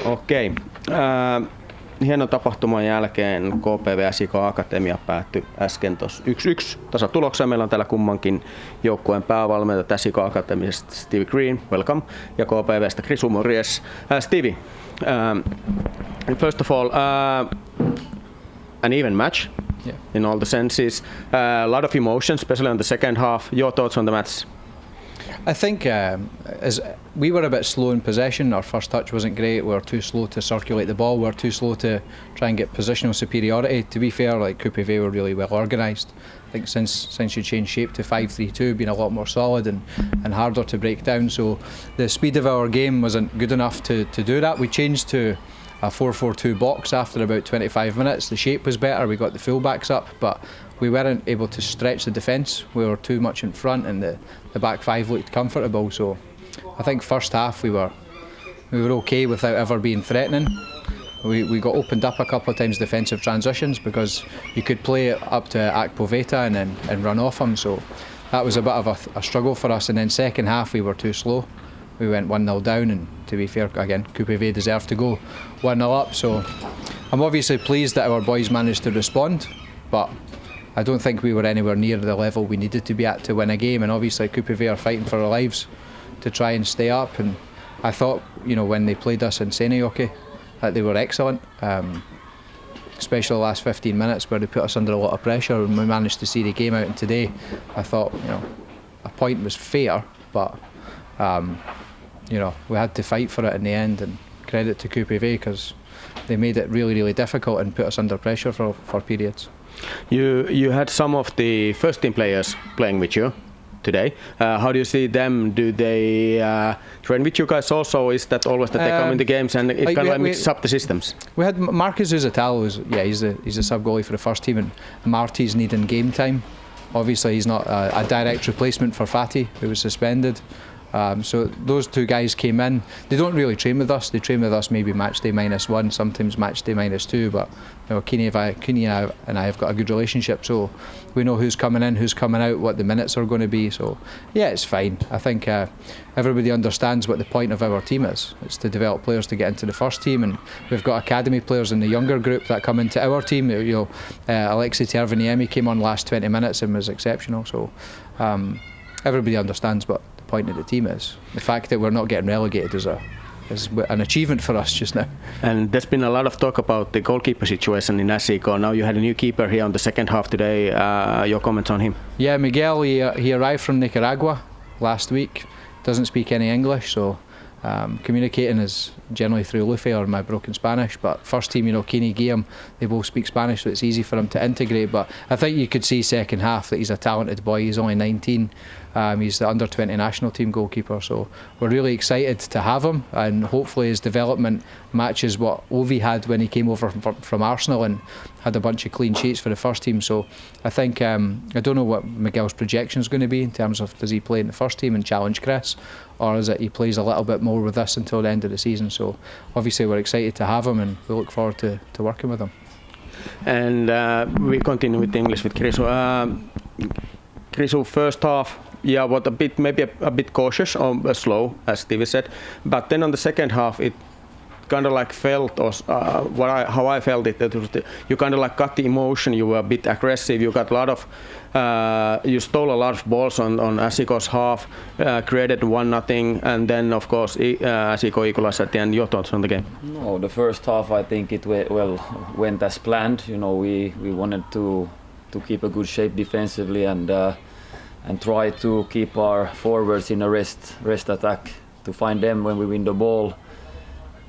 Okei. Hienon tapahtuman jälkeen KPV SJK Akatemia päättyi äsken tuossa 1-1 tasatulokseen. Meillä on täällä kummankin joukkueen päävalmentaja SJK Akatemiasta Stevie Grieve, welcome, ja KPVstä Krisu, morjes. Stevie, first of all, an even match in all the senses. A lot of emotions, especially on the second half. Your thoughts on the match? I think as we were a bit slow in possession. Our first touch wasn't great. We were too slow to circulate the ball. We were too slow to try and get positional superiority. To be fair, like KPV were really well organised. I think since you changed shape to 5-3-2, been a lot more solid and harder to break down. So the speed of our game wasn't good enough to do that. We changed to a 4-4-2 box after about 25 minutes. The shape was better. We got the fullbacks up, but we weren't able to stretch the defence. We were too much in front, and the back five looked comfortable. So I think first half we were okay without ever being threatening. We got opened up a couple of times defensive transitions because you could play it up to Akpoveta and run off him. So that was a bit of a struggle for us. And then second half we were too slow. We went 1-0 down, and to be fair, again, KPV deserved to go 1-0 up. So I'm obviously pleased that our boys managed to respond, but I don't think we were anywhere near the level we needed to be at to win a game. And obviously KPV are fighting for their lives to try and stay up. And I thought, when they played us in Seinäjoki, that they were excellent, especially the last 15 minutes where they put us under a lot of pressure, and we managed to see the game out. And today, I thought, a point was fair, but we had to fight for it in the end. And credit to KPV because they made it really, really difficult and put us under pressure for periods. You had some of the first team players playing with you today. How do you see them? Do they train with you guys also? Is that always that they come in the games and it kind of mixes up the systems? We had Marcus Uzatalo, he's a sub goalie for the first team, and Marty's needing game time. Obviously he's not a direct replacement for Fatih, who was suspended. So those two guys came in. They don't really train with us. They train with us maybe match day -1, sometimes match day -2. But Kini and I have got a good relationship, so we know who's coming in, who's coming out, what the minutes are going to be. So yeah, it's fine. I think everybody understands what the point of our team is. It's to develop players to get into the first team, and we've got academy players in the younger group that come into our team. Alexei Tervaniemi came on last 20 minutes and was exceptional. So everybody understands what point of the team is. The fact that we're not getting relegated is an achievement for us just now. And there's been a lot of talk about the goalkeeper situation in SJK. Now you had a new keeper here on the second half today. Your comments on him? Yeah, Miguel, he arrived from Nicaragua last week. Doesn't speak any English, so communicating is generally through Luffy or my broken Spanish. But first team, Kini, Guillaume, they both speak Spanish, so it's easy for him to integrate. But I think you could see second half that he's a talented boy. He's only 19. He's the under-20 national team goalkeeper, so we're really excited to have him, and hopefully his development matches what Ovi had when he came over from Arsenal and had a bunch of clean sheets for the first team. So I think I don't know what Miguel's projection is going to be in terms of does he play in the first team and challenge Chris, or is it he plays a little bit more with us until the end of the season. So obviously we're excited to have him, and we look forward to working with him. And we continue with English with Krisu. Krisu, first half, what maybe a bit cautious or slow, as Stevie said. But then on the second half, it kind of like felt, how I felt it, that you kind of like got the emotion. You were a bit aggressive. You got a lot of, you stole a lot of balls on SJK's half, created 1-0, and then of course SJK equalized at the end. Your thoughts on the game? No, the first half I think it went as planned. We wanted to keep a good shape defensively and try to keep our forwards in a rest attack to find them when we win the ball.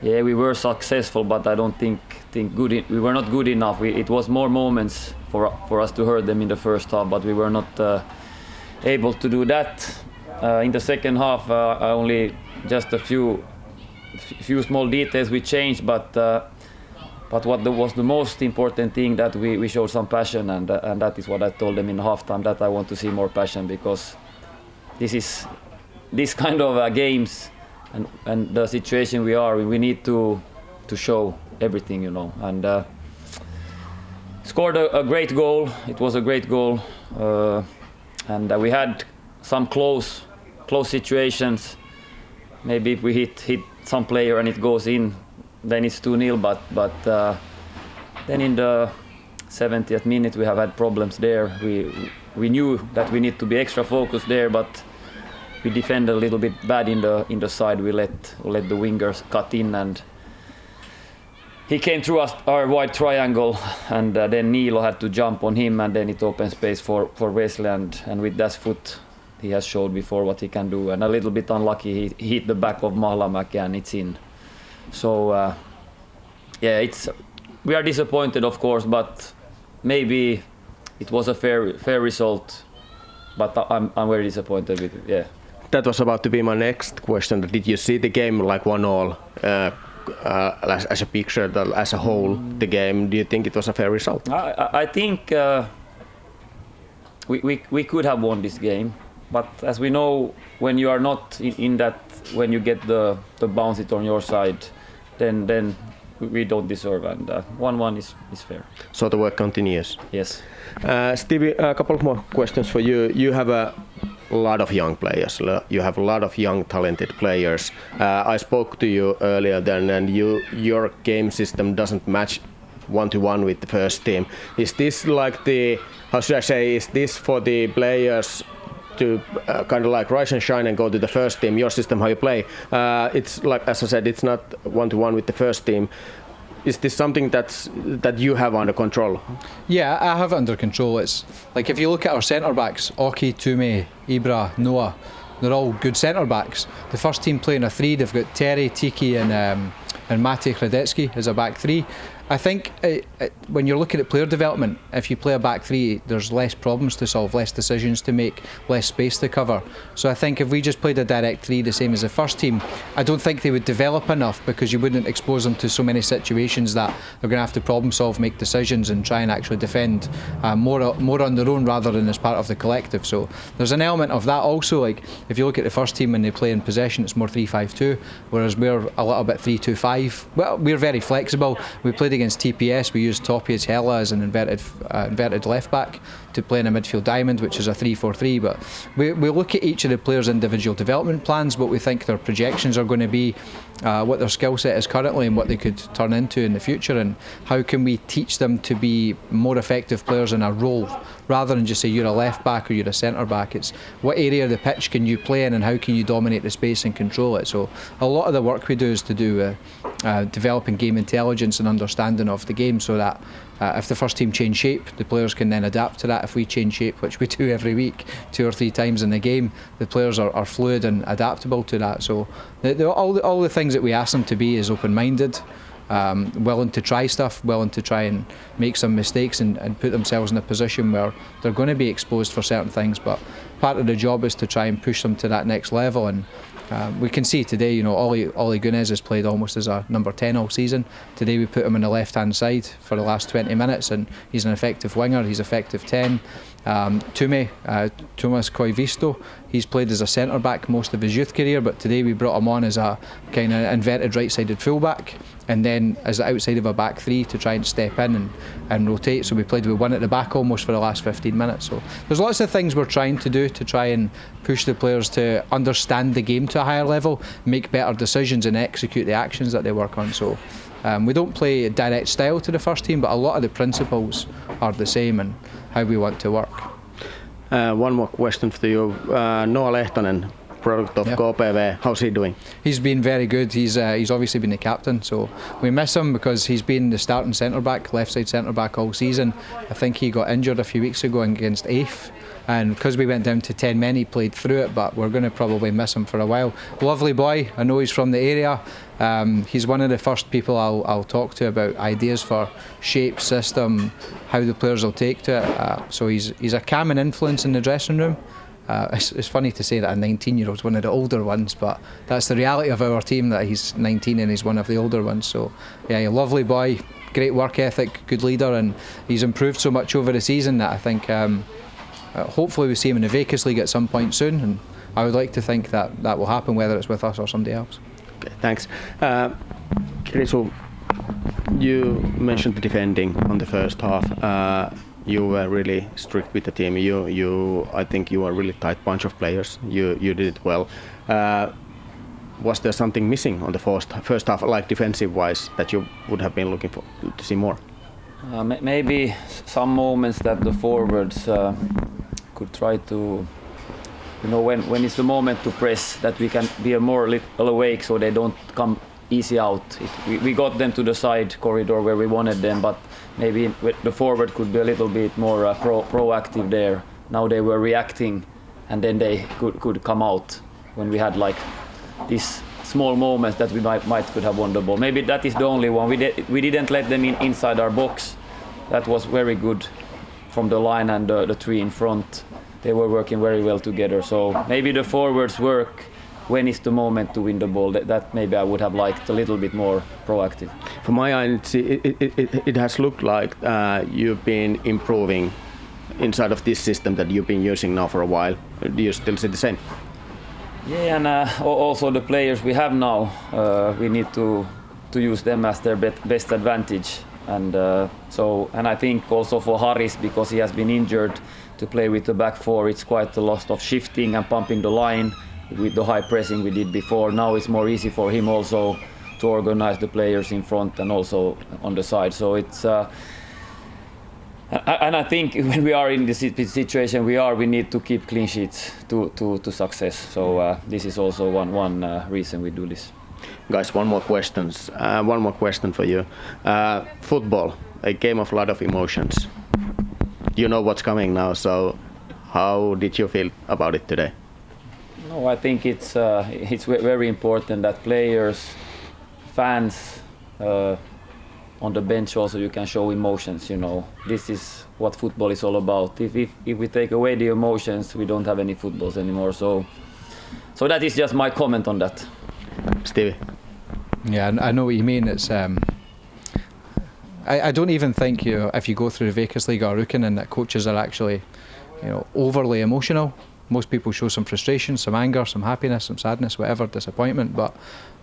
Yeah, we were successful, but I don't think we were not good enough. It was more moments for us to hurt them in the first half, but we were not able to do that. In the second half, only just a few small details we changed, but what was the most important thing that we showed some passion, and that is what I told them in halftime, that I want to see more passion, because this kind of games and the situation we need to show everything, and scored a great goal. It was a great goal, and we had some close situations. Maybe if we hit some player and it goes in, then it's 2-0. But then in the 70th minute we have had problems there. We knew that we need to be extra focused there, but we defended a little bit bad in the side. We let the wingers cut in, and he came through our wide triangle, and then Niilo had to jump on him, and then it opened space for Wesley, and with that foot he has showed before what he can do, and a little bit unlucky he hit the back of Mahlamäki and it's in. So we are disappointed, of course, but maybe it was a fair result, but I'm very disappointed with it. Yeah. That was about to be my next question. Did you see the game like 1-1 as a picture, as a whole, the game? Do you think it was a fair result? I think we could have won this game, but as we know, when you are not in that, when you get the bounce it on your side, then we don't deserve, and 1-1 is fair. So the work continues. Yes. Stevie, a couple of more questions for you. You have a lot of young players. You have a lot of young talented players. I spoke to you earlier then, and your game system doesn't match 1-to-1 with the first team. Is this like is this for the players to kind of like rise and shine and go to the first team, your system, how you play? It's like, as I said, it's not 1-to-1 with the first team. Is this something that you have under control? Yeah, I have it under control. It's like if you look at our centre backs, Oki, Tume, Ibra, Noah, they're all good centre backs. The first team playing a three, they've got Terry, Tiki and Mate Kradetsky as a back three. I think when you're looking at player development, if you play a back three, there's less problems to solve, less decisions to make, less space to cover. So I think if we just played a direct three the same as the first team, I don't think they would develop enough, because you wouldn't expose them to so many situations that they're going to have to problem solve, make decisions and try and actually defend more on their own rather than as part of the collective. So there's an element of that also. Like if you look at the first team when they play in possession, it's more 3-5-2, whereas we're a little bit 3-2-5. Well, we're very flexible. We played against TPS, we used Topias Hella as an inverted left back to play in a midfield diamond, which is a 3-4-3. But we look at each of the players' individual development plans, what we think their projections are going to be, what their skill set is currently and what they could turn into in the future, and how can we teach them to be more effective players in a role, rather than just say you're a left back or you're a centre back. It's what area of the pitch can you play in and how can you dominate the space and control it. So a lot of the work we do is to do developing game intelligence and understanding of the game, so that if the first team change shape, the players can then adapt to that. If we change shape, which we do every week, 2 or 3 times in the game, the players are fluid and adaptable to that. So all the things that we ask them to be is open-minded, willing to try stuff, willing to try and make some mistakes and put themselves in a position where they're going to be exposed for certain things. But part of the job is to try and push them to that next level. And we can see today, you know, Oli Gunes has played almost as a number 10 all season. Today we put him on the left-hand side for the last 20 minutes, and he's an effective winger, he's effective 10. Tume, Thomas Koivisto, he's played as a centre-back most of his youth career, but today we brought him on as a kind of inverted right-sided full-back, and then as the outside of a back three to try and step in and rotate. So we played with one at the back almost for the last 15 minutes. So there's lots of things we're trying to do to try and push the players to understand the game to a higher level, make better decisions and execute the actions that they work on. So we don't play a direct style to the first team, but a lot of the principles are the same and how we want to work. One more question for you. Noah Lehtonen, product of KPV, how's he doing? He's been very good. He's obviously been the captain, so we miss him because he's been the starting centre-back, left-side centre-back all season. I think he got injured a few weeks ago against AIF, and because we went down to 10 men, he played through it, but we're going to probably miss him for a while. Lovely boy, I know he's from the area. He's one of the first people I'll talk to about ideas for shape, system, how the players will take to it. So he's a calming influence in the dressing room. It's funny to say that a 19-year-old's one of the older ones, but that's the reality of our team, that he's 19 and he's one of the older ones. So yeah, a lovely boy, great work ethic, good leader, and he's improved so much over the season that I think hopefully we see him in the Vegas League at some point soon, and I would like to think that will happen, whether it's with us or somebody else. Okay, thanks. Krisu, you mentioned the defending on the first half. You were really strict with the team. I think you are a really tight bunch of players. You did it well. was there something missing on the first half, like defensive-wise, that you would have been looking for to see more? Maybe some moments that the forwards could try to, when it's the moment to press, that we can be more little awake so they don't come easy out. We got them to the side corridor where we wanted them, but maybe the forward could be a little bit more proactive there. Now they were reacting, and then they could come out when we had like these small moments that we might could have won the ball. Maybe that is the only one. We didn't let them inside our box. That was very good from the line and the three in front. They were working very well together. So maybe the forwards work when is the moment to win the ball. That maybe I would have liked a little bit more proactive. From my end, it has looked like you've been improving inside of this system that you've been using now for a while. Do you still see the same? Yeah, and also the players we have now, we need to use them as their best advantage. And and I think also for Haris, because he has been injured, to play with the back four, it's quite a lot of shifting and pumping the line with the high pressing we did before. Now it's more easy for him also to organize the players in front and also on the side. So it's and I think when we are in the situation we need to keep clean sheets to success. So this is also one reason we do this. Guys, one more question for you. Football, a game of a lot of emotions. You know what's coming now, so how did you feel about it today? No, I think it's very important that players, fans, on the bench also you can show emotions. This is what football is all about. If we take away the emotions, we don't have any footballs anymore. So that is just my comment on that. Stevie. Yeah, I know what you mean. It's I don't even think if you go through the Veikkausliiga or Rukin that coaches are actually overly emotional. Most people show some frustration, some anger, some happiness, some sadness, whatever, disappointment. But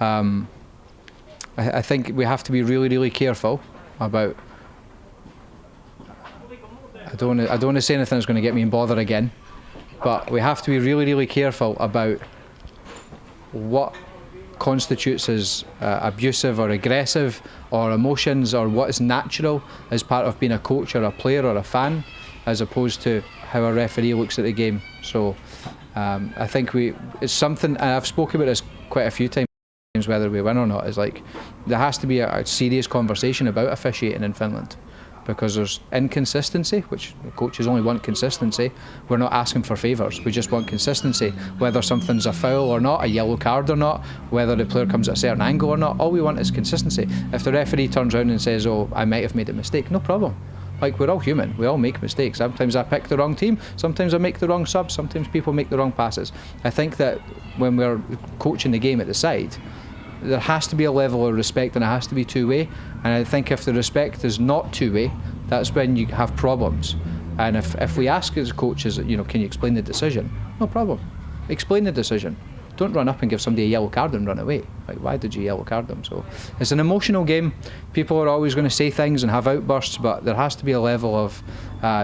I think we have to be really, really careful about. I don't want to say anything that's going to get me in bother again, but we have to be really, really careful about what constitutes as abusive or aggressive or emotions or what is natural as part of being a coach or a player or a fan, as opposed to how a referee looks at the game. So I think it's something, and I've spoken about this quite a few times, whether we win or not, is like there has to be a serious conversation about officiating in Finland, because there's inconsistency, which coaches only want consistency. We're not asking for favours, we just want consistency. Whether something's a foul or not, a yellow card or not, whether the player comes at a certain angle or not, all we want is consistency. If the referee turns around and says, oh, I might have made a mistake, no problem. Like, we're all human, we all make mistakes. Sometimes I pick the wrong team, sometimes I make the wrong sub, sometimes people make the wrong passes. I think that when we're coaching the game at the side, there has to be a level of respect and it has to be two-way. And I think if the respect is not two-way, that's when you have problems. And if we ask as coaches, can you explain the decision? No problem. Explain the decision. Don't run up and give somebody a yellow card and run away. Like, why did you yellow card them? So it's an emotional game. People are always going to say things and have outbursts, but there has to be a level of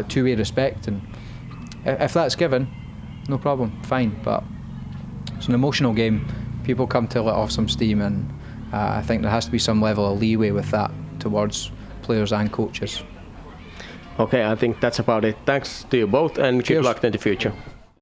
two-way respect. And if that's given, no problem, fine. But it's an emotional game. People come to let off some steam, and I think there has to be some level of leeway with that towards players and coaches. Okay, I think that's about it. Thanks to you both, and Cheers. Good luck in the future.